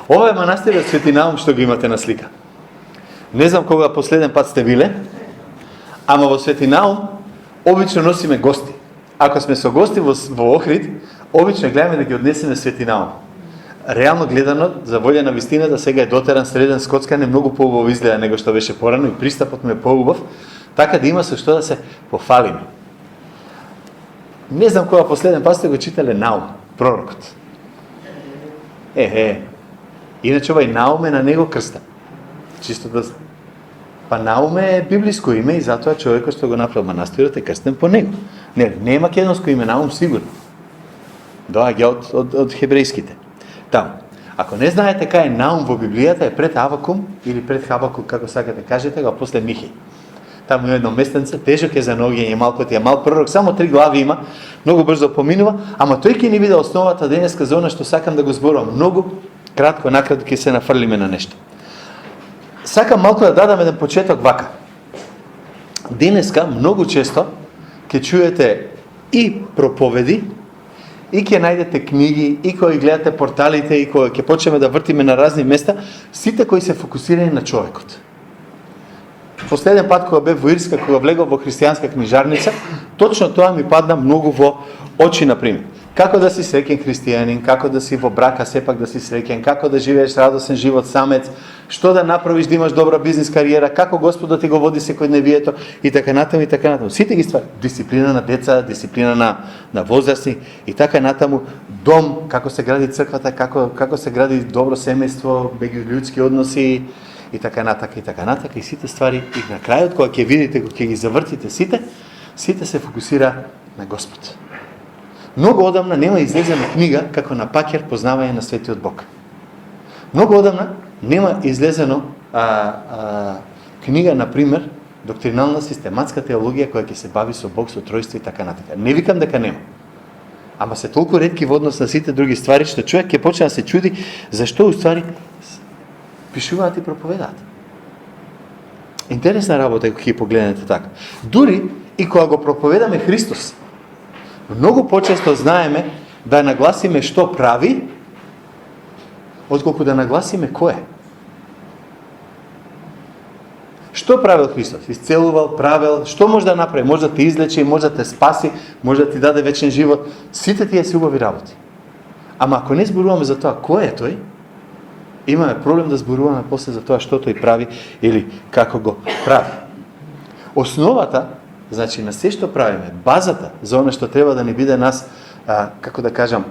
Ова е манастирот Свети Наум што го имате на слика. Не знам кога последен пат сте биле, ама во Свети Наум обично носиме гости. Ако сме со гости во Охрид, обично гледаме да ги однесеме Свети Наум. Реално гледано, за волја на вистината, сега е дотеран среден скоцкан, е многу поубаво изгледа него што беше порано и пристапот му е поубав, така да има со што да се пофалиме. Не знам кога последен пат сте го читале Наум, пророкот. Иначе овај Наум е на него крста. Чисто да... Па Наум е библиско име и затоа човекот што го направил манастирот е крстен по него. Не е македонско име Наум сигурно. Доаѓа од хебрејските. Таму. Ако не знаете кај е Наум во Библијата, е пред Авакум или пред Хабакук, како сакате кажете, го после Михеј. Таму има едно местенце, тежок е за ноѓење, малку ти е мал пророк, само 3 глави има, многу брзо поминува, ама тој ќе ни биде основата денеска за она што сакам да го зборувам. Многу кратко, накратко ќе се нафрлиме на нешто. Сакам малку да дадам еден почеток вака. Денеска многу често ќе чуете и проповеди, и ќе најдете книги, и кои гледате порталите, и кои ќе почнеме да вртиме на разни места, сите кои се фокусирани на човекот. Последен пат кога бев во Ирска, кога влегов во христијанска книжарница, точно тоа ми падна многу во очи, например. Како да си среќен христијанин, како да си во брака сепак да си среќен, како да живееш радосен живот самец, што да направиш да имаш добра бизнис кариера, како Господ ти го води секојдневието и така натаму и така натаму. Сите ги ствари. Дисциплина на деца, дисциплина на возрастни и така натаму. Дом, како се гради црквата, како се гради добро семејство, меѓулудски односи и така натака и така натака и сите ствари и на крајот кога ќе видите, кога ќе ги завртите сите се фокусира на Господ. Многу одамна нема излезена книга како на Пакер познавање на светиот Бог. Многу одамна нема излезено книга, например, доктринална систематска теологија која ќе се бави со Бог, со тројство и така натака. Не викам дека нема. Ама се толку ретки во однос на сите други ствари што човек ќе почне да се чуди зашто уствари пишуваат и проповедаат. Интересна работа кога ќе погледнете така. Дури и кога го проповедаме Христос, многу почесто знаеме да нагласиме што прави, отколку да нагласиме кој е. Што правил Христос? Исцелувал, правил, што може да направи? Може да те излечи, може да те спаси, може да ти даде вечен живот. Сите тие се убави работи. Ама ако не зборуваме за тоа кој е тој, имаме проблем да зборуваме после за тоа што тој прави или како го прави. Основата, значи на се што правиме, базата за оно што треба да ни биде нас, како да кажам,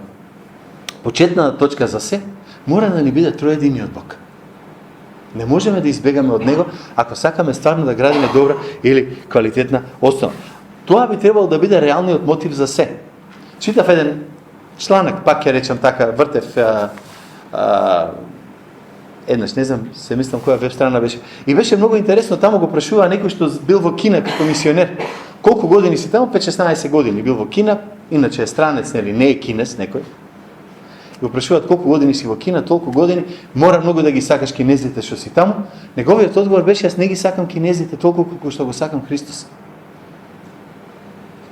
почетна точка за се, мора да ни биде троединиот Бог. Не можеме да избегаме од него ако сакаме стварно да градиме добра или квалитетна основа. Тоа би требало да биде реалниот мотив за се. Читав еден чланак, пак ќе речам така, вртев еднаш, не знам, се мислам која веб страна беше. И беше многу интересно, таму го прашува некој што бил во Кина како мисионер. Колку години си таму? 5-16 години бил во Кина, иначе е странец, нели, не е кинес некој. Го прашуваат колку години си во Кина, толку години, мора многу да ги сакаш кинезите што си таму. Неговиот одговор беше: јас не ги сакам кинезите толку колку што го сакам Христос.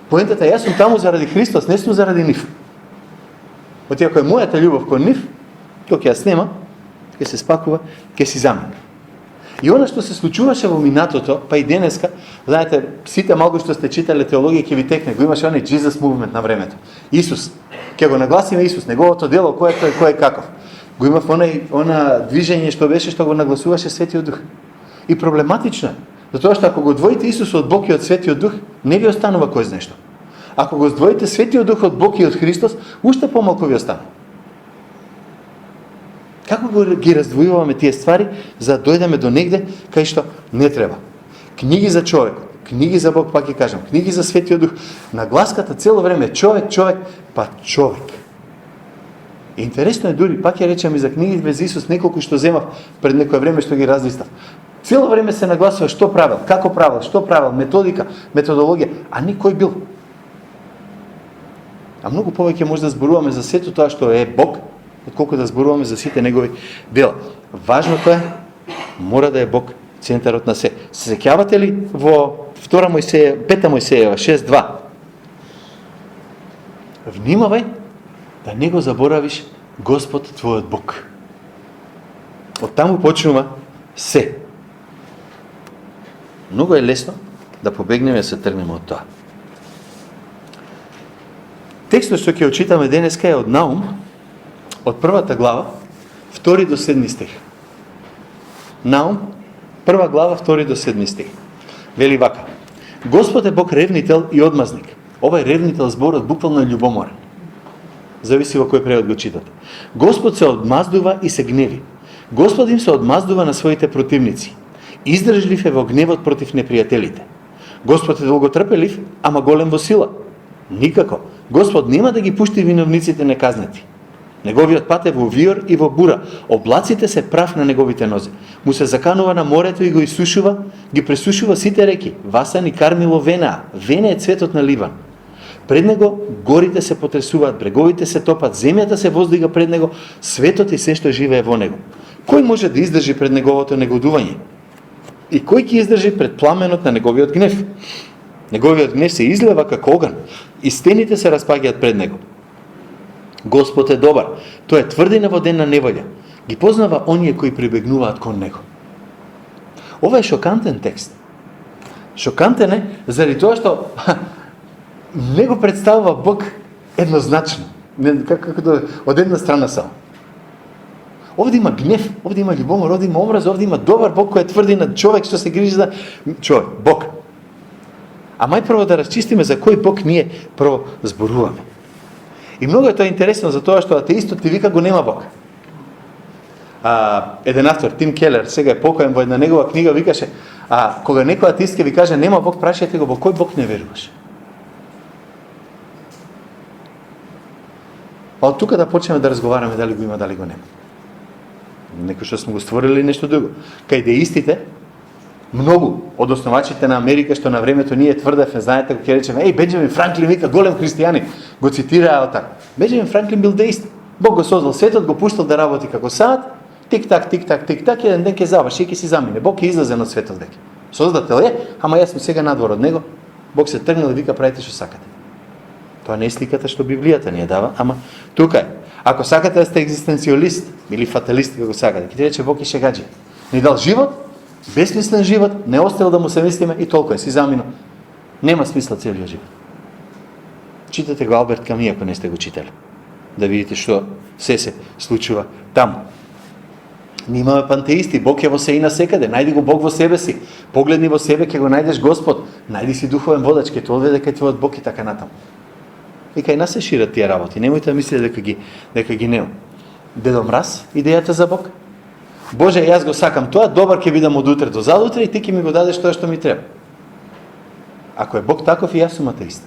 Поентата, јас сум таму заради Христос, не сум заради нив. Оти ако е мојата љубов кон нив, кога ќе ја снема, ќе се спакува, ќе си замина. И она што се случуваше во минатото, па и денеска, знаете, сите малку што сте читале теологија ќе ви текне, го имаше оној Jesus movement на времето. Исус, ќе го нагласиме Исус, неговото дело, кој е тој, кој е каков. Го имав она движење што беше, што го нагласуваше Светиот Дух. И проблематично е, затоа што ако го одвоите Исус од Бог и од Светиот Дух, не ви останува кој знае што. Ако го одвоите Светиот Дух од Бог и од Христос, уште помалку ви останува. Како ги раздвојуваме тие ствари за да дојдеме до негде кај што не треба? Книги за човекот, книги за Бог, пак ќе кажам, книги за Светиот Дух. Нагласката цело време човек, па човек. И интересно е дури, пак ја речам и за книги без Исус, неколку што земав пред некое време што ги разлистав. Цело време се нагласува што правил, како правил, што правил, методика, методологија, а никој бил. А многу повеќе може да зборуваме за сето тоа што е Бог, отколку да зборуваме за сите негови дела. Важното е, мора да е Бог центарот на се. Се сеќавате ли во 5 Мојсеева 6.2? Внимавај да не го заборавиш Господ твојот Бог. Од таму почнува се. Многу е лесно да побегнеме да се тргнеме од тоа. Текстот што ќе очитаме денеска е од Наум, од првата глава, 2 до 7 стих. Наум, прва глава, 2 до 7 стих. Вели вака: Господ е Бог ревнител и одмазник. Ова е ревнител зборот буквално е љубоморен. Зависи во кој превод го читате. Господ се одмаздува и се гневи. Господ им се одмаздува на своите противници. Издржлив е во гневот против непријателите. Господ е долготрпелив, ама голем во сила. Никако. Господ нема да ги пушти виновниците неказнети. Неговиот пат е во виор и во бура. Облаците се прав на неговите нозе. Му се заканува на морето и го исушува, ги пресушува сите реки. Васан и Кармило венаа. Вене е цветот на Ливан. Пред него горите се потресуваат, бреговите се топат, земјата се воздига пред него, светот и се што живее во него. Кој може да издржи пред неговото негодување? И кој ќе издржи пред пламенот на неговиот гнев? Неговиот гнев се излева како оган и стените се распаѓаат пред него. Господ е добар, тој е тврдина во ден на неволја. Ги познава оние кои прибегнуваат кон него. Ова е шокантен текст. Шокантен е заради тоа што не го представува Бог еднозначно. Како да од една страна само. Овде има гнев, овде има љубомор, овде има образ, овде има добар Бог кој е тврдина, човек што се грижи за човек, Бог. А мај прво да расчистиме за кој Бог ние прво зборуваме. И многу е тоа интересно за тоа што атеистот ти вика го нема Бог. Еден автор, Тим Келер, сега е покоен, во една негова книга викаше, кога некој атеист ќе ви каже нема Бог, прашајте го во кој Бог не веруваш. А од тука да почнеме да разговараме дали го има, дали го нема. Некој што сме го створили нешто друго. Кај деистите, многу од основачите на Америка, што на времето ние тврдевме, знаете, го ќе речеме, Бенџамин Франклин вика голем христијанин, го цитираа така. Бенџамин Франклин бил деист. Бог го создал светот, го пуштал да работи како саат, тик-так, тик-так, тик-так, еден ден ќе заврши и ќе си замине. Бог ќе излезе од светот веќе. Создател е, ама јас сум сега надвор од него. Бог се тргнал и вика правите што сакате. Тоа не е сликата што Библијата ни ја дава, ама тука е. Ако сакате да сте екзистенцијалист или фаталист, како сакате, ќе ти рече Бог и шегаџи. Ни дал живот, безсмислен живот, не оставил да му се мислиме и толку е, си замино. Нема смисла целиот живот. Читате го Алберт Ками, ако не сте го читали. Да видите што се случува таму. Ние имаме пантеисти, Бог е во се и на секаде, најди го Бог во себе си, погледни во себе, ќе го најдеш Господ, најди си духовен водач, ќе те одведе кај твојот Бог и така натаму. И кај нас се шират тие работи, немојте да мислите дека ги нема. Дедо Мраз, идејата за Бог. Боже, јас го сакам тоа, добар ќе бидам од утре до задутре и ти ќе ми го дадеш тоа што ми треба. Ако е Бог таков, и јас сум атеист.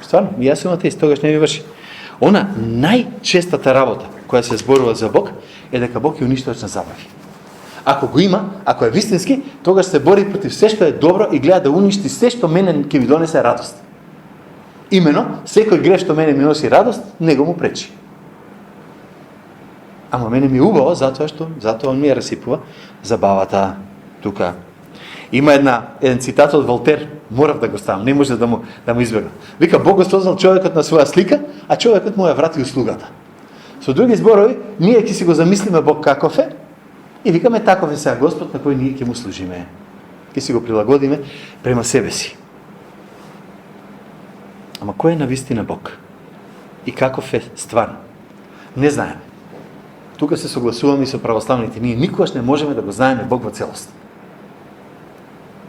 Стварно, и јас сум атеист, тогаш не ми врши. Она најчестата работа која се зборува за Бог е дека Бог е уништувач на забави. Ако го има, ако е вистински, тогаш се бори против се што е добро и гледа да уништи се што мене ќе ви донесе радост. Имено, секој грев што мене ми носи радост, него му пречи. Ама мене ми е убаво, затоа он ми ја расипува забавата тука. Има еден цитат од Волтер, морав да го ставам, не може да му избегнам. Вика, Бог го создал човекот на своја слика, а човекот му ја врати услугата. Со други зборови, ние ќе си го замислиме Бог каков е и викаме таков е сега Господ на кој ние ќе му служиме. Ќе си го прилагодиме према себе си. Ама кој е навистина Бог? И каков е стварно? Не знаеме. Тука се согласуваме и со православните. Ние никогаш не можеме да го знаеме Бог во целост.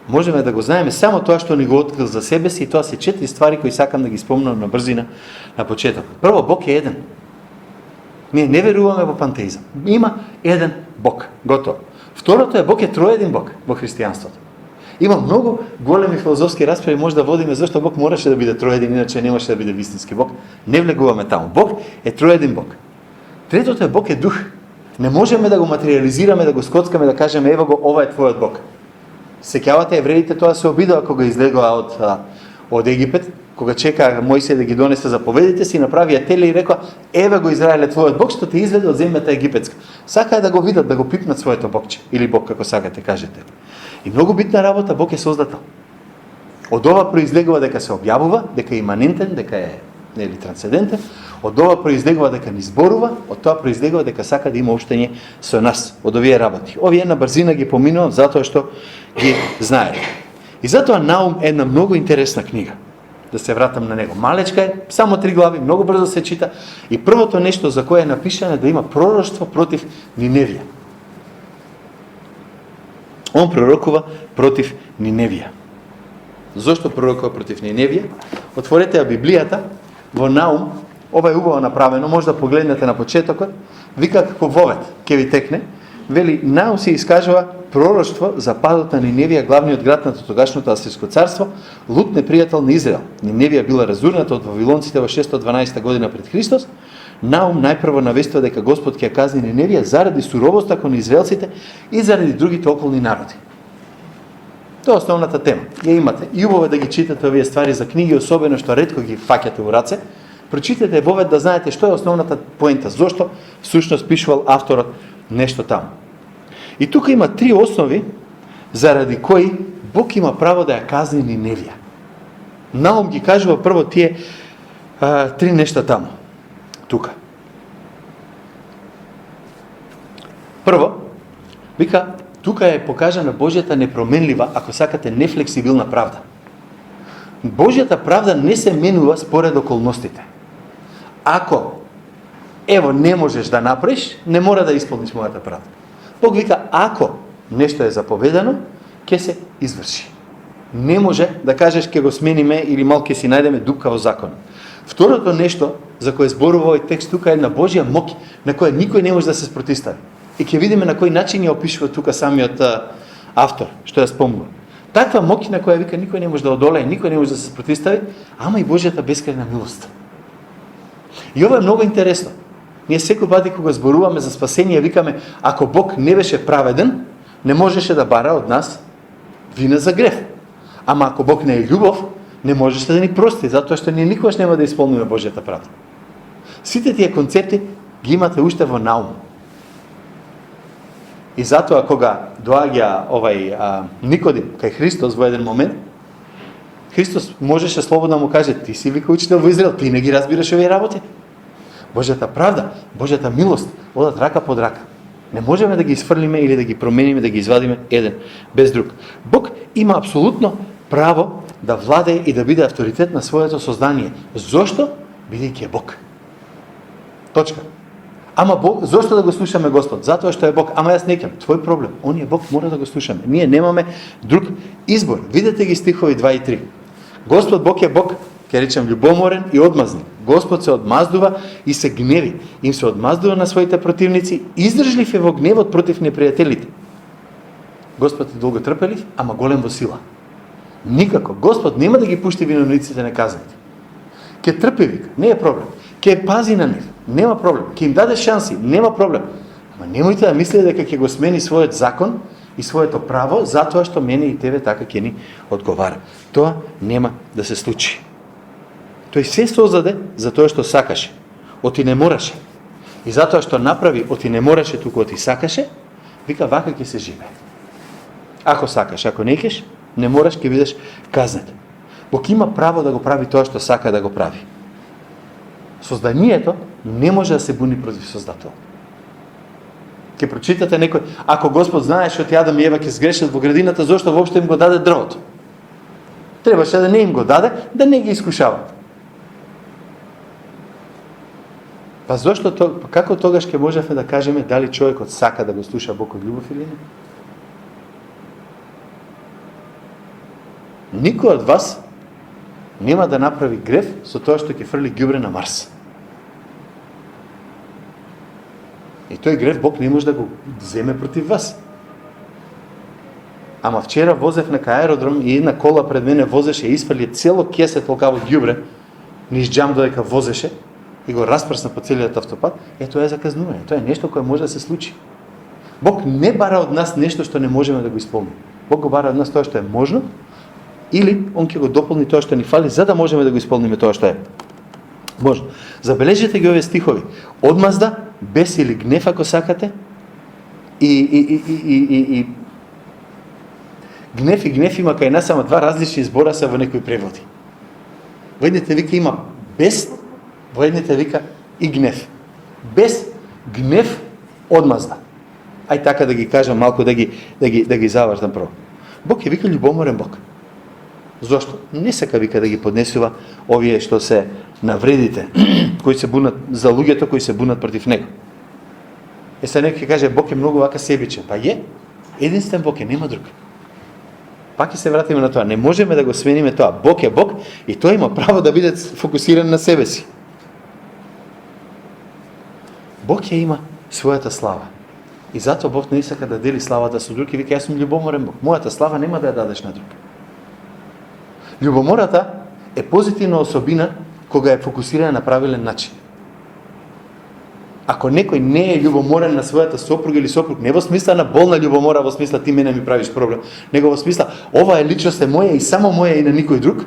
Можеме да го знаеме само тоа што ни го открил за себе си и тоа се 4 ствари кои сакам да ги спомнам на брзина на почеток. Прво, Бог е еден. Ние не веруваме во пантеизам. Има еден Бог. Готово. Второто е Бог е троедин Бог во христијанството. Има многу големи филозофски расправи, може да водиме зашто Бог мораше да биде троедин, иначе немаше да биде вистински Бог. Не влегуваме таму. Бог е троедин Бог. Третото е Бог е дух. Не можеме да го материализираме, да го скоцкаме, да кажеме ево го, ова е твојот Бог. Сеќавате евреите тоа се обидува кога излегоа од Египет, кога чека Мојсей да ги донесе заповедите си, направија теле и рекоа еве го Израеле твојот Бог што те изведе од земјата египетска. Сакаа да го видат, да го пипнат своето Богче или Бог како сакате кажете. И многу битна работа, Бог е создател. Од ова произлегува дека се објавува, дека е иманентен, дека е трансцендентен. Од ова произлегува дека ни зборува, од тоа произлегува дека сака да има општење со нас, од овие работи. Овие една брзина ги поминувам затоа што ги знаете. И затоа Наум е една многу интересна книга. Да се вратам на него. Малечка е, само 3 глави, многу брзо се чита. И првото нешто за кое е напишано е да има пророштво против Ниневија. Он пророкува против Ниневија. Зошто пророкува против Ниневија? Отворете ја Библијата во Наум, ова е убаво направено, може да погледнете на почетокот, вика како вовет ќе ви текне, вели Наум се искажува пророштво за падот на Ниневија, главниот град на тогашното Асирско царство, лут непријател на Израел. Ниневија била разурната од вавилонците во 612 година пред Христос. Наум најпрво навестува дека Господ ќе ја казни Ниневија заради суровоста кон израелците и заради другите околни народи. Тоа е основната тема. Ја имате. И убаво да ги читате овие ствари за книги, особено што ретко ги фаќате у раце. Прочитате вовед да знаете што е основната поента, зошто всушност пишувал авторот нешто таму. И тука има 3 основи заради кои Бог има право да ја казни Ниневија. Наум ги кажува прво тие 3 нешта таму. Тука. Прво, вика, тука е покажана Божјата непроменлива, ако сакате, нефлексибилна правда. Божјата правда не се менува според околностите. Ако, ево, не можеш да направиш, не мора да исполниш мојата правда. Бог вика, ако нешто е заповедано, ќе се изврши. Не може да кажеш ќе го смениме или малку ќе си најдеме дупка во законот. Второто нешто за кое зборува овој текст тука е на Божја моќ, на која никој не може да се спротистави. И ќе видиме на кој начин ја опишува тука самиот автор, што ја спомнува. Таква моќ на која вика никој не може да одолее, никој не може да се спротистави, ама и Божјата бескрајна милост. И ова е многу интересно. Ние секој пат кога зборуваме за спасение, викаме, ако Бог не беше праведен, не можеше да бара од нас вина за грев. Ама ако Бог не е љубов, не можеше да ни прости, затоа што ние никогаш нема да исполниме Божјата правда. Сите тие концепти ги имате уште во Наум. И затоа кога доаѓа Никодим кај Христос во еден момент, Христос можеше слободно му каже, ти си вика учител во Израел, ти не ги разбираш овие работи. Божјата правда, Божјата милост одат рака под рака. Не можеме да ги изфрлиме или да ги промениме, да ги извадиме еден без друг. Бог има апсолутно право да владее и да биде авторитет на своето создание. Зошто? Бидејќи е Бог. Точка. Ама Бог, зошто да го слушаме Господ? Затоа што е Бог. Ама јас не кем. Твој проблем. Он е Бог, мора да го слушаме. Ние немаме друг избор. Видете ги стихови 2 и 3. Господ Бог е Бог, ќе речем љубоморен и одмазник. Господ се одмаздува и се гневи. Им се одмаздува на своите противници, издржлив е во гневот против непријателите. Господ е долготрпелив, ама голем во сила. Никако. Господ нема да ги пушти виновниците наказаните. Ке трпи, вика, не е проблем. Ке пази на нив, нема проблем. Ке им даде шанси, нема проблем. Ама немојте да мислите дека ќе го смени својот закон и своето право, затоа што мене и тебе така ќе ни одговара. Тоа нема да се случи. Тој се создаде за тоа што сакаше. Оти не мораше. И затоа што направи оти не мораше, туку оти сакаше, вика вака ќе се живее. Ако сакаш, ако не кеш, не мораш, ќе бидеш казнет. Бог има право да го прави тоа што сака да го прави. Созданието не може да се буни против Создател. Ке прочитате некој, ако Господ знаеше од Адам и Ева ќе сгрешат во градината, зошто воопшто им го даде дрвото? Требаше да не им го даде, да не ги искушават. Па зошто како тогаш ќе можеме да кажеме дали човекот сака да го слуша Бог од љубов или не? Никој од вас нема да направи грев со тоа што ќе фрли ѓубре на Марс. И тој грев Бог не може да го земе против вас. Ама вчера возев на аеродром и една кола пред мене возеше и испрли цело кесе толкаво ѓубре низ џам додека возеше и го распрсна по целиот автопат. Тоа е заказнување. Тоа е нешто кое може да се случи. Бог не бара од нас нешто што не можеме да го исполниме. Бог го бара од нас тоа што е можно, или он ќе го дополни тоа што ни фали, за да можеме да го исполниме тоа што е можно. Забележете ги овие стихови. Одмазда, бес или гнев ако сакате, и гнев и гнев има кај нас, само два различни збора се во некои преводи. Видите, вика има бес, Во едните вика и гнев. Без гнев одмазда. Ај така да ги кажам малку, да ги завртам прво. Бог е вика љубоморен Бог. Зошто? Не сака вика да ги поднесува овие што се навредите, кои се бунат за луѓето кои се бунат против него. Сега некој каже Бог е многу вака себичен. Па е, единствен Бог е, нема друг. Пак ќе се вратиме на тоа. Не можеме да го смениме тоа. Бог е Бог и тој има право да биде фокусиран на себе си. Бог ја има својата слава. И затоа Бог не сака да дели славата со друг и вика јас сум љубоморен Бог. Мојата слава нема да ја дадеш на друг. Љубомората е позитивна особина кога е фокусирана на правилен начин. Ако некој не е љубоморен на својата сопруга или сопруг, не во смисла на болна љубомора, во смисла ти мене ми правиш проблем, него во смисла ова е личност е моја и само моја и на никој друг,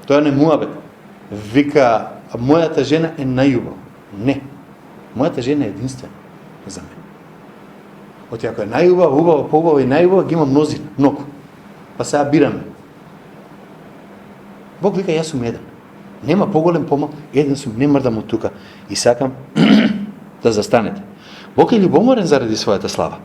тоа не муабет. Вика, мојата жена е најубава. Не. Мојата жена е единствена за мене. Оти ако е најубава, убава, поубава и најубава, ги има мнозина, многу. Па сега бираме. Бог вика, јас сум еден. Нема поголем помал, еден сум, не мрдам од тука. И сакам да застанете. Бог е љубоморен заради својата слава.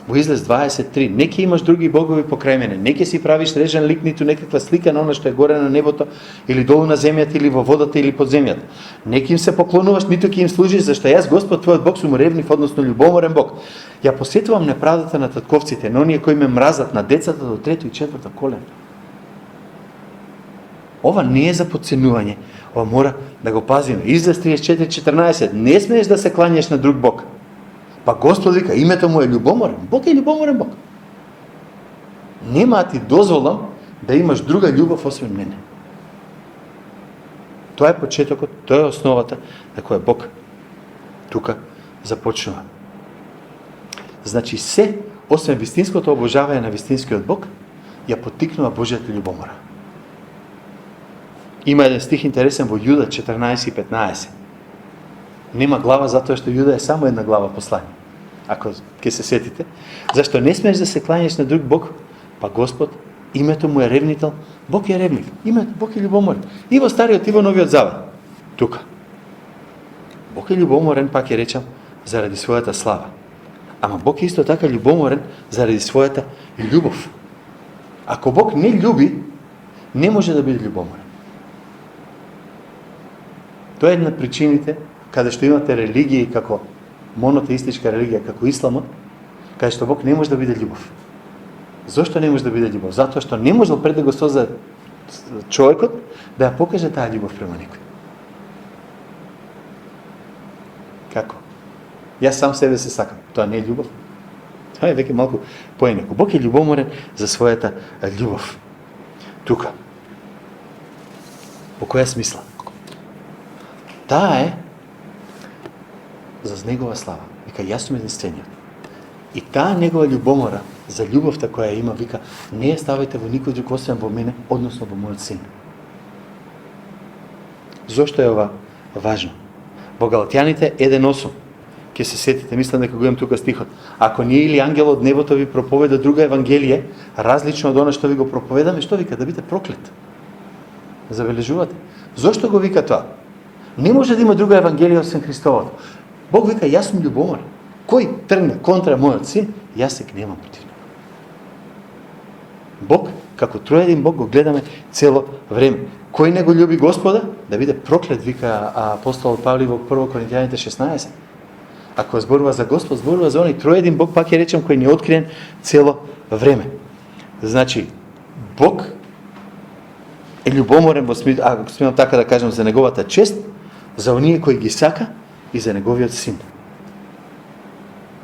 Во Излез 23, не ќе имаш други богови покрај мене, не ќе си правиш режен лик, ниту некаква слика на она што е горе на небото, или долу на земјата, или во водата, или под земјата. Не ќе им се поклонуваш, ниту ќе им служиш, зашто јас, Господ, твојот Бог, сум ревнив, односно љубоморен Бог. Ја посетувам неправдата на татковците, на оние кои ме мразат, на децата до 3 и 4 колено. Ова не е за подценување, ова мора да го пазиме. Излез 34:14, не смееш да се клањаш на друг Бог. Па Господ вика, името му е љубоморен. Бог е љубоморен Бог. Нема ти дозволам да имаш друга љубов освен мене. Тоа е почетокот, тоа е основата на која Бог тука започнува. Значи се, освен вистинското обожавање на вистинскиот Бог, ја поттикнува Божјата љубомора. Има еден стих интересен во Јуда 14:15. Нема глава затоа што Јуда е само една глава послание. Ако ќе се сетите, зашто не смееш да се клањаш на друг Бог, па Господ, името му е ревнител, Бог е ревнив, името Бог е љубоморен. И во Стариот и во Новиот Завет. Тука. Бог е љубоморен, пак ќе речам, заради својата слава. Ама Бог е исто така љубоморен заради својата љубов. Ако Бог не љуби, не може да биде љубоморен. Тоа е една од причините каде што имате религии како монотеистичка религија, како исламот, каде што Бог не може да биде љубов. Зошто не може да биде љубов? Затоа што не можел пред да го создаде човекот да ја покаже таа љубов према некој. Како? Јас сам себе се сакам. Тоа не е љубов. Тоа е веќе малку поенеко. Бог е љубоморен за својата љубов. Тука. По која смисла? Таа е за негова слава. Вика, јас сум единствениот. И таа негова љубомора за љубовта која има, вика, не ја ставајте во никој друг освен во мене, односно во мојот син. Зошто е ова важно? Во Галатјаните 1:8 ќе се сетите, мислам дека го имам тука стихот. Ако ние или ангел од небото ви проповеда друга евангелие, различно од она што ви го проповедаме, што вика? Да биде проклет. Забележувате? Зошто го вика тоа? Не може да има друга евангелие освен Христовото. Бог вика, јас сум љубоморен. Кој тргне контра мојот син, јас се гневам против него. Бог, како троедин Бог, го гледаме цело време. Кој не го љуби Господа, да биде проклет, вика апостолот Павле во 1 Коринтијаните 16. Ако зборува за Господ, зборува за оној троедин Бог, пак ќе речем, кој не е откриен цело време. Значи, Бог е љубоморен во смисла, ако смеам така да кажем, за неговата чест, за оние кои ги сака и за неговиот син.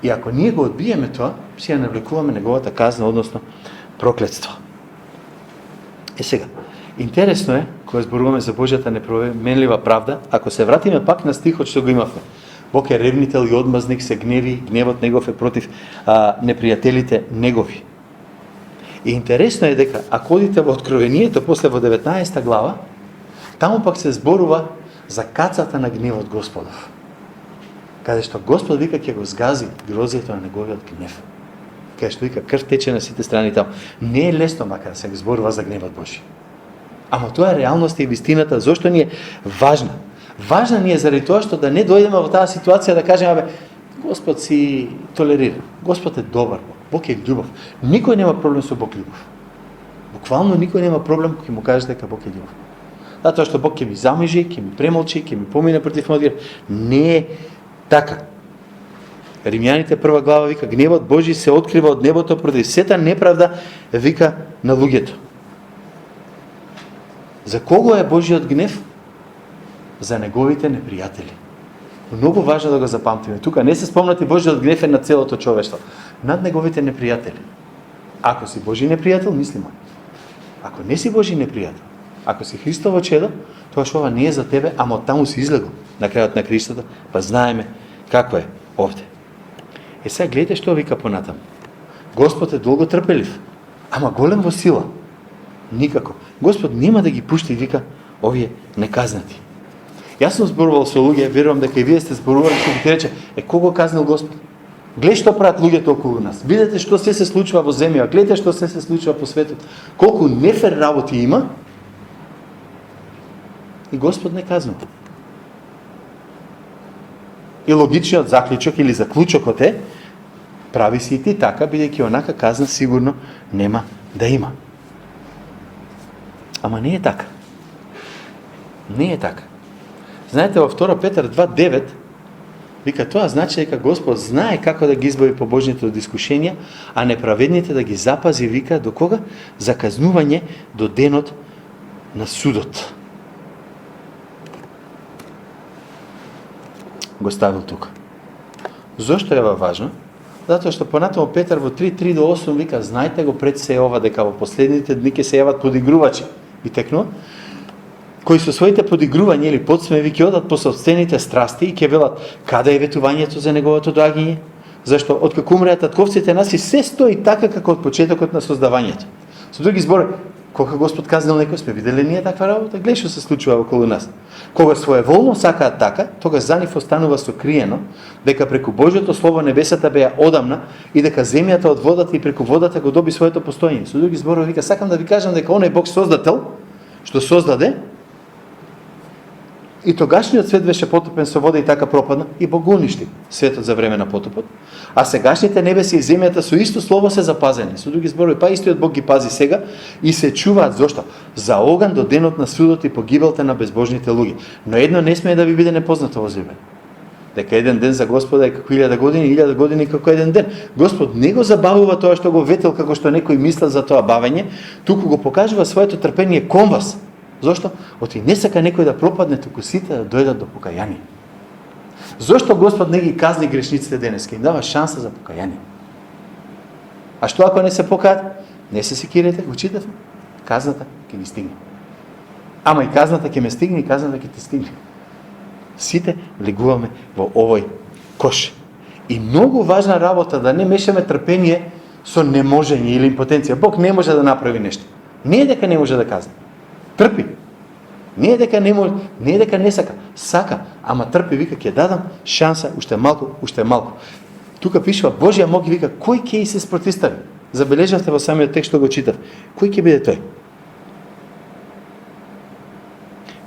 И ако ние го одбиеме тоа, си ја навлекуваме неговата казна, односно проклетство. Сега, интересно е, кога зборуваме за Божјата непроменлива правда, ако се вратиме пак на стихот што го имавме. Бог е ревнител и одмазник, се гневи, гневот негов е против непријателите негови. И интересно е дека, ако одите во Откровението, после во 19 глава, таму пак се зборува за кацата на гневот Господов. Каде што Господ вика ќе го згази грозието на неговиот гнев. кај што вика крв тече на сите страни таму. Не е лесно макар да се зборува за гневот Божи. Ама тоа е реалноста и вистината, зошто ни е важна. Важна ни е заради тоа што да не дојдеме во таа ситуација да кажеме Господ си толерира. Господ е добар Бог. Бог е љубов. Никој нема проблем со Бог љубов. Буквално никој нема проблем кога му каже дека Бог е љубов. Затоа што Бог ќе ми замижи, ќе ми премолчи, ќе ми помине против модир. Не е така. Римјаните 1 глава вика гневот Божи се открива од небото против сета неправда вика на луѓето. За кого е Божиот гнев? За неговите непријатели. Многу важно да го запамтиме. Тука не се спомнати Божиот гнев е на целото човештво. Над неговите непријатели. Ако си Божи непријател, мисли мој. Ако не си Божи непријател, ако си Христово чедо, тоа што ова не е за тебе, ама од таму си излегол на крајот на Христото, па знаеме како е овде. Сега гледате што вика понатаму. Господ е долго трпелив, ама голем во сила. Никако. Господ нема да ги пушти, вика, овие неказнати. Јас сум зборувал со луѓе, верувам дека и вие сте зборували, што ги ти рече, кого казнил Господ? Гледај што прават луѓето околу нас. Видете што се случува во земја, гледате што се случува по светот. Колку нефер работи има, и Господ не казнува. И логичниот заклучок или заклучокот е, прави си и ти така, бидејќи онака казна сигурно нема да има. Ама не е така. Не е така. Знаете, во 2 Петар 2.9 вика тоа значи дека Господ знае како да ги избави побожните од искушенија, а неправедните да ги запази, вика, до кога? За казнување до денот на судот. Го ставил тука. Зошто е важно? Затоа што понатаму Петар во 3.3 до 8 вика, знајте го пред се ова дека во последните дни ќе се јават подигрувачи. И текно, кои со своите подигрувања или подсмеви ќе одат по сопствените страсти и ќе велат каде е ветувањето за неговото доаѓање? Зашто откако умреа татковците наси се стои така како од почетокот на создавањето. Со други збори, кога Господ казнил некој, сме виделе ние таква работа, гледај што се случува околу нас. Кога своеволно сакаат така, тогаш за нив останува сокриено дека преку Божјото слово небесата беа одамна и дека земјата од водата и преку водата го доби своето постоење. Со други зборови вика, сакам да ви кажам дека оној Бог создател што создаде и тогашниот свет беше потопен со вода и така пропадна и Бог го уништи светот за време на потопот. А сегашните небеси и земјата со исто слово се запазени. Со други зборови, па истиот Бог ги пази сега и се чуваат зошто? За оган до денот на судот и погибелта на безбожните луѓе. Но едно не смее да ви биде непознато во земја. Дека еден ден за Господа е како 1000 години, 1000 години како еден ден. Господ не го забавува тоа што го ветел како што некој мисла за тоа бавење, туку го покажува своето трпение кон вас. Зошто? Оти не сака некој да пропадне, туку сите да дојдат до покаяние. Зошто Господ не ги казни грешниците денеска? Им дава шанса за покаяние. А што ако не се покаат? Не се секирате, го читате. Казната ќе ги стигне. Ама и казната ќе ме стигне, и казната ќе те стигне. Сите влегуваме во овој кош. И многу важна работа да не мешаме трпение со неможење или импотенција. Бог не може да направи нешто. Не е дека не може да казне. Трпи. Не е дека не може, не е дека не сака. Сака, ама трпи, вика, ќе дадам шанса, уште малку, уште малку. Тука пишува Божја мог и вика, кој ќе и се спротистави? Забележавте во самиот текст што го читав. Кој ќе биде тој?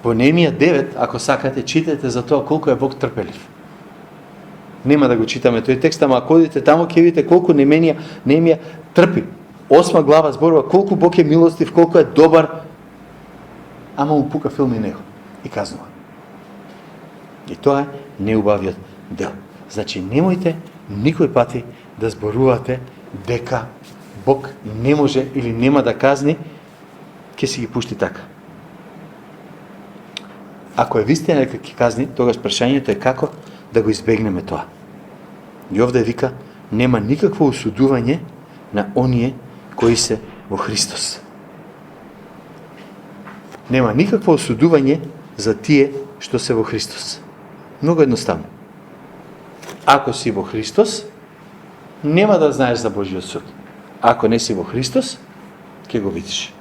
Во Неемија 9, ако сакате, читате за тоа колку е Бог трпелив. Нема да го читаме тој текст, ама ако одите таму ќе видите колку Неемија трпи. 8 глава зборува колку Бог е милостив, колку е добар, ама му пука филм и него и казнува. И тоа е неубавиот дел. Значи, немојте никој пати да зборувате дека Бог не може или нема да казни, ќе си ги пушти така. Ако е вистина дека ќе казни, тогаш прашањето е како да го избегнеме тоа. И овде вика, нема никакво осудување на оние кои се во Христос. Нема никакво осудување за тие што се во Христос. Многу едноставно. Ако си во Христос, нема да знаеш за Божиот суд. Ако не си во Христос, ќе го видиш.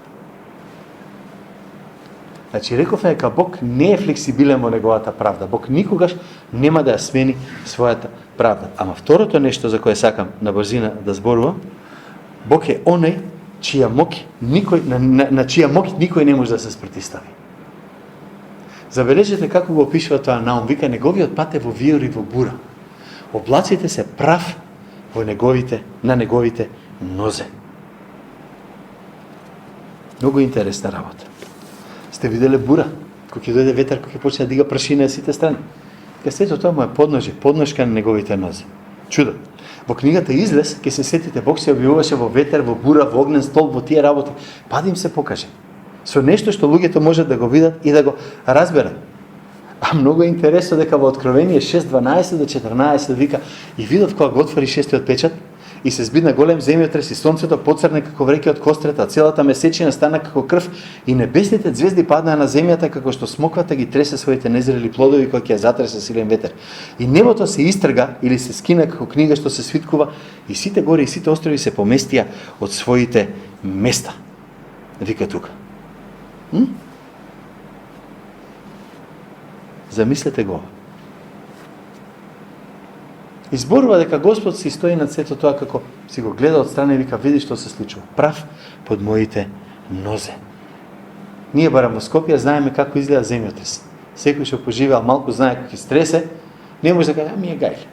Значи, рековме дека Бог не е флексибилен во неговата правда. Бог никогаш нема да ја смени својата правда. Ама второто нешто за кое сакам на брзина да зборувам, Бог е оној на чија мок никој не може да се спротистави. Забележете како го опишува тоа Наум. Вика, неговиот пат е во виор и во бура. Облаците се прав на неговите нозе. Многу интересна работа. Сте виделе бура? Кога ќе дојде ветер, кога ќе почне да дига прашина на сите страни. Сето тоа му е подножка на неговите нозе. Чудо. Во книгата Излез, ќе се сетите, Бог се објавуваше во ветер, во бура, во огнен столб, во тие работи. Па да им се покаже. Со нешто што луѓето можат да го видат и да го разберат. А многу е интересно дека во Откровение 6:12 до 14 вика, и видов кога го отвори шестиот печат, и се збидна голем земјотрес, и сонцето поцрне како вреќе од кострета, целата месечина стана како крв, и небесните ѕвезди паднаа на земјата како што смоквата ги тресе своите незрели плодови кои ќе ја затресе силен ветер. И небото се истрга или се скина како книга што се свиткува, и сите гори и сите острови се поместија од своите места. Вика тука. Замислете го. Изборува дека Господ си стои над сето тоа како си го гледа од страна и вика, види што се случува. Прав под моите нозе. Ние барам во Скопје знаеме како изгледа земјотрес. Секој што поживеал малку знае како ќе стресе, не може да каже, ми е гајле.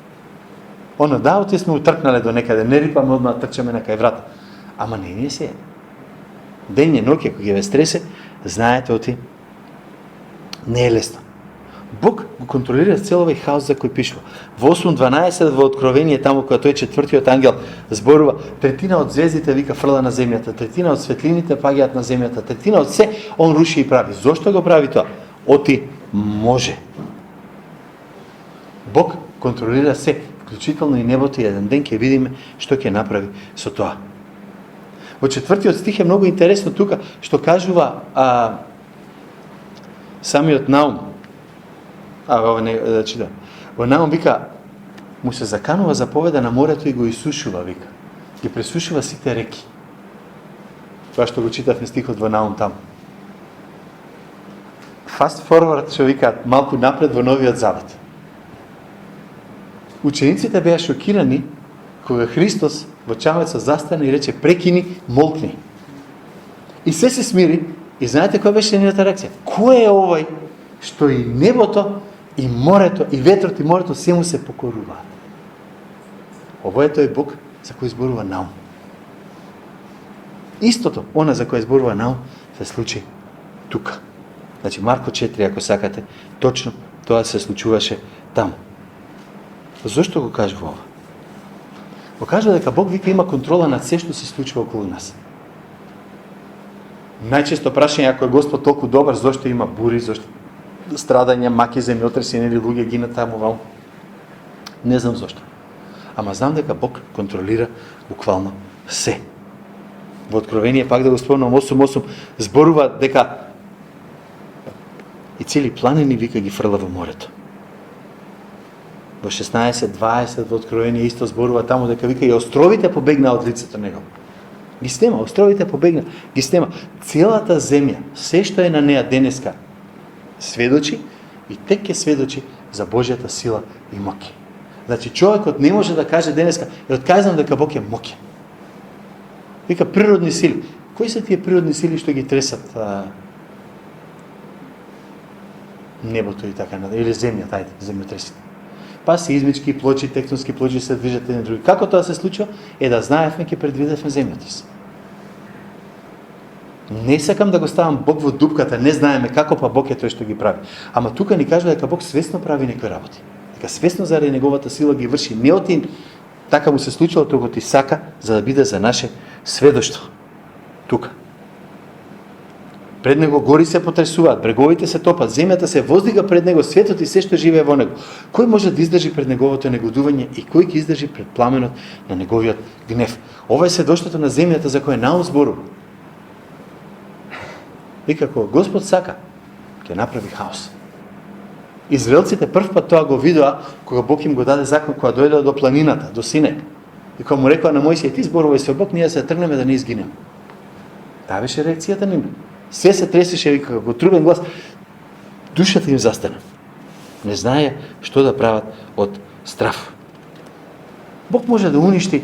Оно да, оти сме утркнале до некаде, не рипаме одма да трчаме на кај врата. Ама не е се. Дење, ноќе, кога ве стресе, знаете оти, не е лесно. Бог го контролира цел овој хаос за кој пишува. Во 8:12 во Откровение, таму кога тој четвртиот ангел зборува, третина од звездите вика фрла на земјата, третина од светлините паѓаат на земјата, третина од се он руши и прави. Зошто го прави тоа? Оти може. Бог контролира се, вклучително и небото, и еден ден ќе видиме што ќе направи со тоа. Во четвртиот стих е многу интересно тука што кажува самиот Наум. Во Наум вика, му се заканува заповеда на морето и го исушува, вика. Ги пресушува сите реки. Тоа што го читавме стихот во Наум таму. Fast forward, што викаат, малку напред во Новиот Завет. Учениците беа шокирани кога Христос во чамецот застана и рече, прекини, молкни. И се смири, и знаете која беше нејната реакција? Кој е овој што и небото, и морето, и ветрот, и морето се му се покоруваат? Ово е тој Бог за кој зборува Наум. Истото, она за кој зборува Наум, се случи тука. Значи, Марко 4, ако сакате, точно тоа се случуваше таму. Зошто го кажува ова? Го кажува дека Бог вика има контрола над се што се случува околу нас. Најчесто прашање, ако е Господ толку добар, зошто има бури, зошто страдања, маки, земјотреси, нели луѓе гинат таму ваму? Не знам зошто. Ама знам дека Бог контролира буквално се. Во Откровение, пак да го спомнам, 8.8, зборува дека и цели планини вика ги фрла во морето. Во 16.20 во Откровение исто зборува таму дека вика и островите побегнаа од лицето него. Ги снема, островите побегна, ги снема. Целата земја, се што е на неа денеска, сведочи и тек ќе сведочи за Божјата сила и моќ. Значи, човекот не може да каже денеска, е отказан дека Бог е моќен. Вика природни сили. Кои се тие природни сили што ги тресат небото и така надале, или земјата, земјотресите? Па сеизмички плочи, тектонски плочи се движат еден други. Како тоа се случува? Е да знаевме, ќе предвидевме земјотрес. Не сакам да го ставам Бог во дупката, не знаеме како, па Бог е тој што ги прави. Ама тука ни кажува дека Бог свесно прави некои работи. Дека свесно заради неговата сила ги врши. Не оти така му се случило, туку ти сака за да биде за наше сведоштво. Тука. Пред него гори се потресуваат, бреговите се топат, земјата се воздига пред него, светот и се што живее во него. Кој може да издржи пред неговото негодување и кој ќе издржи пред пламенот на неговиот гнев? Ова е сведоштвото на земјата за кој Наум зборува. И како Господ сака, ќе направи хаос. Израелците прв пат тоа го видоа кога Бог им го даде закон, кога дојдоа до планината, до Синај. И кога му рекоа на Мојсија, ти зборувај со Бог, ние се тргнеме да не изгинеме. Таа беше реакцијата на нив. Се се тресеше, вика, како трубен глас, душата им застана. Не знае што да прават од страв. Бог може да уништи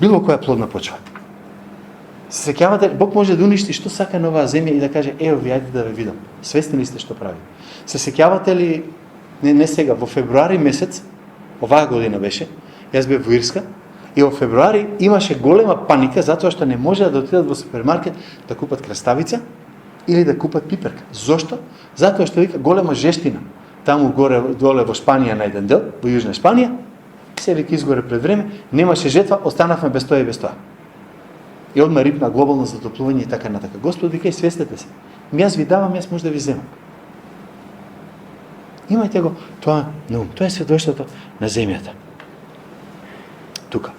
било која плодна почва. Се сеќавате, Бог може да уништи што сака на оваа земја и да каже, ево ви, ајде да ве видам. Свесни ли сте што прави? Се сеќавате ли, не сега, во февруари месец, оваа година беше, јас бев во Ирска, и во февруари имаше голема паника затоа што не можеа да отидат во супермаркет да купат краставица или да купат пиперка. Зошто? Затоа што вика голема жештина. Таму горе доле во Шпанија на еден дел, во Јужна Шпанија, се вика изгоре пред време, немаше жетва, останавме без тоа и без тоа. И одма рипна глобално затоплување и така натака. Господ вика и свестете се. Јас ви давам, јас може да ви земам. Имајте го тоа на ум. Тоа е сведоштвото на земјата. Тука.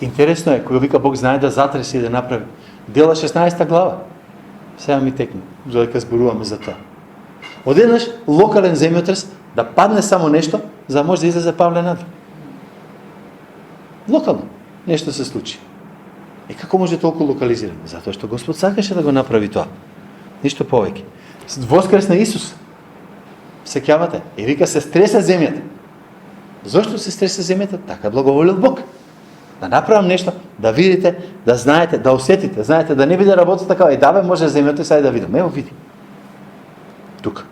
Интересно е, кога вика Бог знае да затресе и да направи. Дела 16 глава. Сега ми текне, додека зборуваме за тоа. Одеднаш локален земјотрес да падне само нешто, за да може да излезе Павле надвор. Локално нешто се случи. И како може толку локализирано? Затоа што Господ сакаше да го направи тоа. Ништо повеќе. Воскресна Исус. Сеќавате? И вика се стресе земјата. Зошто се стресе земјата? Така благоволил Бог. Да направам нешто, да видите, да знаете, да усетите, знаете, да не биде работа така, и да може земјата и сега да видам. Ево види. Тука.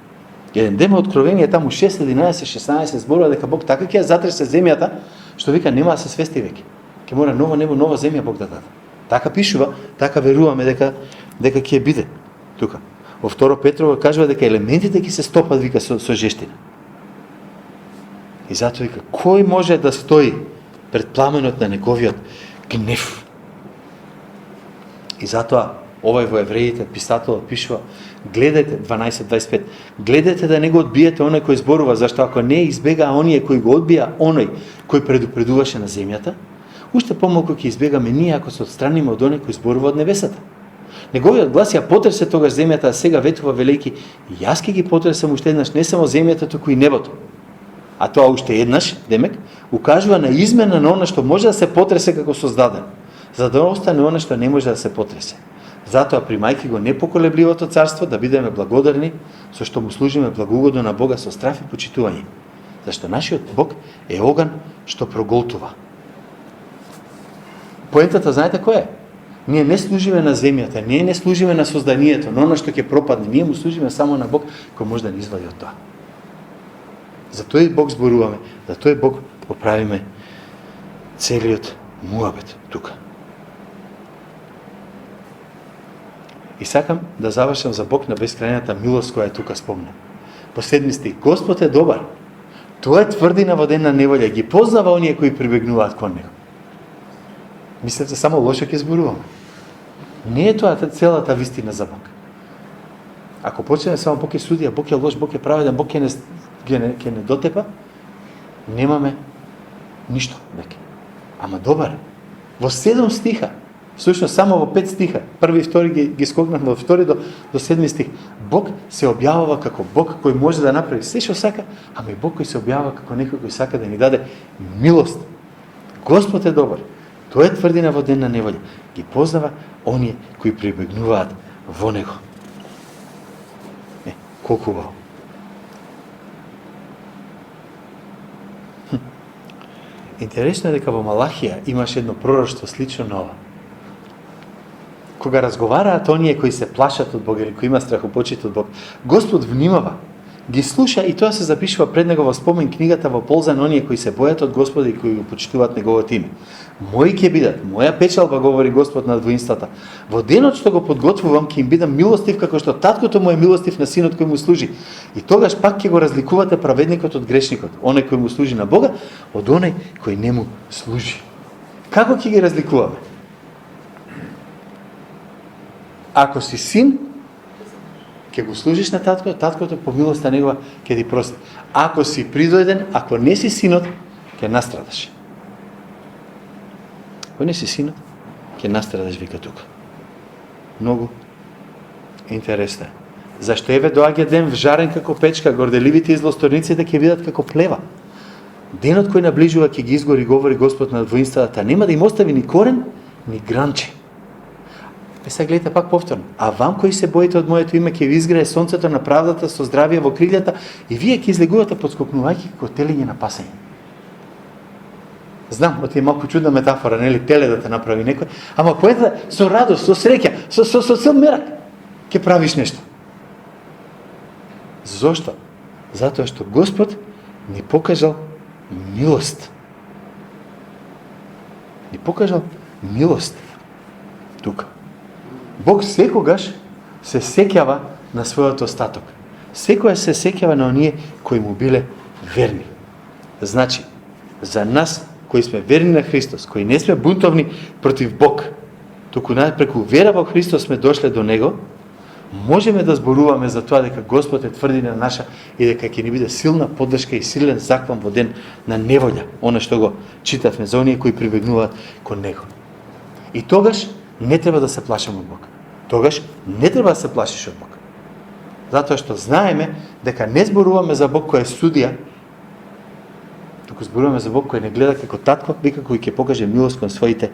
Еден ден откровение таму 6, 11, 16 зборува дека Бог така ќе затресе земјата, што вика нема да се свести веќе. Ќе мора ново небо, нова земја Бог да даде. Така пишува, така веруваме дека ќе биде. Тука. Во 2 Петрово кажува дека елементите ќе се стопат вика со жештина. И затоа вика кој може да стои пред пламенот на неговиот гнев? И затоа овај во Евреите писателот пишува, гледајте 12:25. Гледајте да не го одбиете оној кој зборува, зашто ако не избега оние кои го одбија оној кој предупредуваше на земјата, уште помалку ќе избегаме ние ако се отстраниме од оној кој зборува од небесата. Неговиот глас ја потресе тогаш земјата, а сега ветува велики, јас ќе ги потресам уште еднаш не само земјата, туку и небото. А тоа уште еднаш, демек, укажува на измена на она што може да се потресе како создадено, за да остане она што не може да се потресе. Затоа примајки го непоколебливото царство да бидеме благодарни, со што му служиме благоугодно на Бога со страф и почитување. Зашто нашиот Бог е оган што проголтува. Поентата знаете која е? Ние не служиме на земјата, ние не служиме на созданието, но оно што ќе пропадне, ние му служиме само на Бог кој може да ни извади од тоа. За тој Бог зборуваме, за тој Бог поправиме целиот муабет тука. И сакам да завршам за Бог на бескрајната милост која е тука спомна. Последни стих. Господ е добар. Тоа е тврдина во ден на неволја. Ги познава оние кои прибегнуваат кон него. Мислете само лошо ќе зборуваме. Не е тоа целата вистина за Бог. Ако почнеме само Бог е судија, Бог е лош, Бог е праведен, Бог ќе не дотепа, немаме ништо веќе. Ама добар. Во 7 стиха, всушност само во 5 стиха, први и втори ги скокнахме од втори до 7 стих. Бог се објавува како Бог кој може да направи се што сака, ама и Бог кој се објавува како некој кој сака да ни даде милост. Господ е добар. Тоа е тврдина во ден на неволја. Ги познава оние кои прибегнуваат во него. Колку убаво. Интересно е дека во Малахија имаше едно пророштво слично на ова. Кога разговараат оние кои се плашат од Бог или кои има страхопочит од Бог, Господ внимава, ги слуша и тоа се запишува пред него во спомен книгата во полза на оние кои се бојат од Господа и кои го почитуваат неговото име. Мои ќе бидат, моја печалба, говори Господ над воинствата. Во денот што го подготвувам ќе им бидам милостив како што таткото му е милостив на синот кој му служи. И тогаш пак ќе го разликувате праведникот од грешникот, оној кој му служи на Бога од оној кој не му служи. Како ќе ги разликуваме? Ако си син, ќе го служиш на таткото, таткото по милоста негова ќе ти прости. Ако си придојден, ако не си синот, ќе настрадаш. Ако не си синот, ќе настрадаш, вика тука. Многу интересно е. Зашто еве доаѓа ден вжарен како печка, горделивите и злосторниците ќе видат како плева. Денот кој наближува ќе ги изгори, говори Господ над воинствата, нема да им остави ни корен, ни гранче. Сега гледате пак повторно. А вам кои се боите од моето име ќе ви изгрее сонцето на правдата со здравие во крилјата и вие ќе излегувате подскокнувајќи како телиња на пасење. Знам, оти е малку чудна метафора, нели, теле да те направи некој, ама поета со радост, со среќа, со цел мерак, ќе правиш нешто. Зошто? Затоа што Господ ни покажал милост. Ни покажал милост тука. Бог секогаш се сеќава на својот остаток. Секогаш се сеќава на оние кои му биле верни. Значи, за нас кои сме верни на Христос, кои не сме бунтовни против Бог, туку преку вера во Христос сме дошле до Него, можеме да зборуваме за тоа дека Господ е тврдина наша и дека ќе ни биде силна поддршка и силен заквам во ден на неволја, она што го читавме за оние кои прибегнуваат кон Него. И тогаш не треба да се плашиме од Бог. Тогаш не треба да се плашиш од Бог. Затоа што знаеме дека не зборуваме за Бог кој е судија, туку зборуваме за Бог кој не гледа како татко, вика кој ќе покаже милост кон своите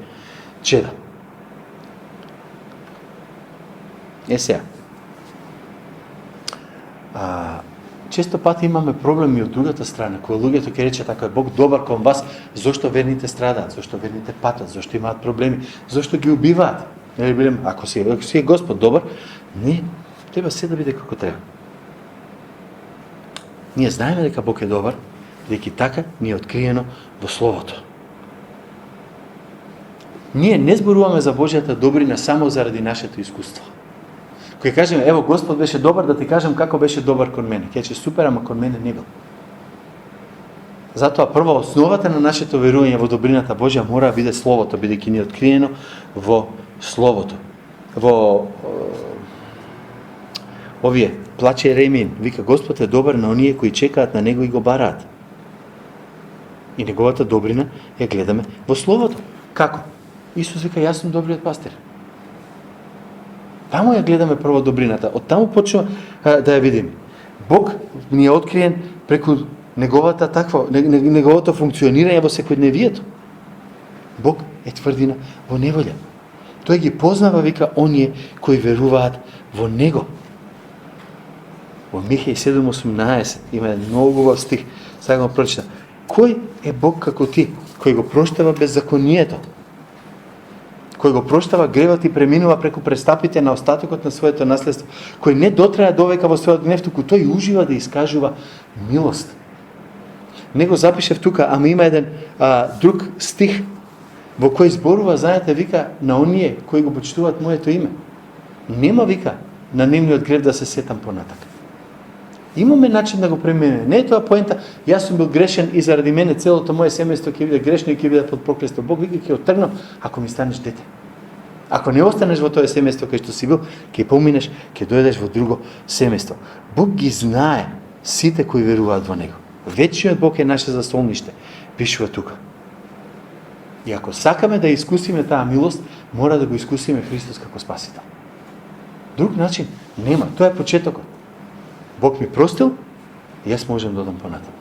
чеда. Сега. Често пати имаме проблеми од другата страна, кој луѓето ќе рече така, Бог добар кон вас, зошто верните страдаат, зошто верните патат, зошто имаат проблеми, зошто ги убиваат. Нели билем, ако си е Господ добар, не, треба се да биде како треба. Ние знаеме дека Бог е добар, дека така ни е откриено во Словото. Ние не зборуваме за Божјата добрина само заради нашето искуство. Кој кажеме, ево Господ беше добар, да ти кажам како беше добар кон мене. Ќе че супер, ама кон мене не бил. Затоа прва основата на нашето верување во добрината Божја мора да биде Словото, бидејќи ни е откриено во Словото. Во овие плаче Еремин, вика Господ е добар на оние кои чекаат на Него и го бараат. И неговата добрина ја гледаме во Словото. Како? Исус вика, јас сум добриот пастир. Таму ја гледаме прво добрината. Од таму почнува да ја видиме. Бог ни е откриен преку неговото функционирање во секојдневието. Бог е тврдина во неволја. Тој ги познава, вика, оние кои веруваат во Него. Во Михеј 7:18 има еден многу убав стих. Сега го прочитам. Кој е Бог како ти, кој го проштава беззаконието, кој го проштава гревот и преминува преку престапите на остатокот на своето наследство, кој не дотраја довека во својот гнев, туку тој ужива да искажува милост. Него запишев тука, ама има еден друг стих во кој зборува, знаете, вика, на оние кои го почитуваат моето име. Нема, вика, на нивниот грев да се сетам понатака. Имаме начин да го преминеме. Не е тоа поента, јас сум бил грешен и заради мене целото моje семејство ќе биде грешно и ќе биде под проклетство. Бог вика ќе отргнам ако ми станеш дете. Ако не останеш во тоа семејство кај што си бил, ќе поминеш, ќе дојдеш во друго семејство. Бог ги знае сите кои веруваат во Него. Вечниот Бог е наше застолниште. Пишува тука. И ако сакаме да искусиме таа милост, мора да го искусиме Христос како Спасител. Друг начин нема. Тоа е почетокот. Бог ми простил и јас можам да одам понатаму.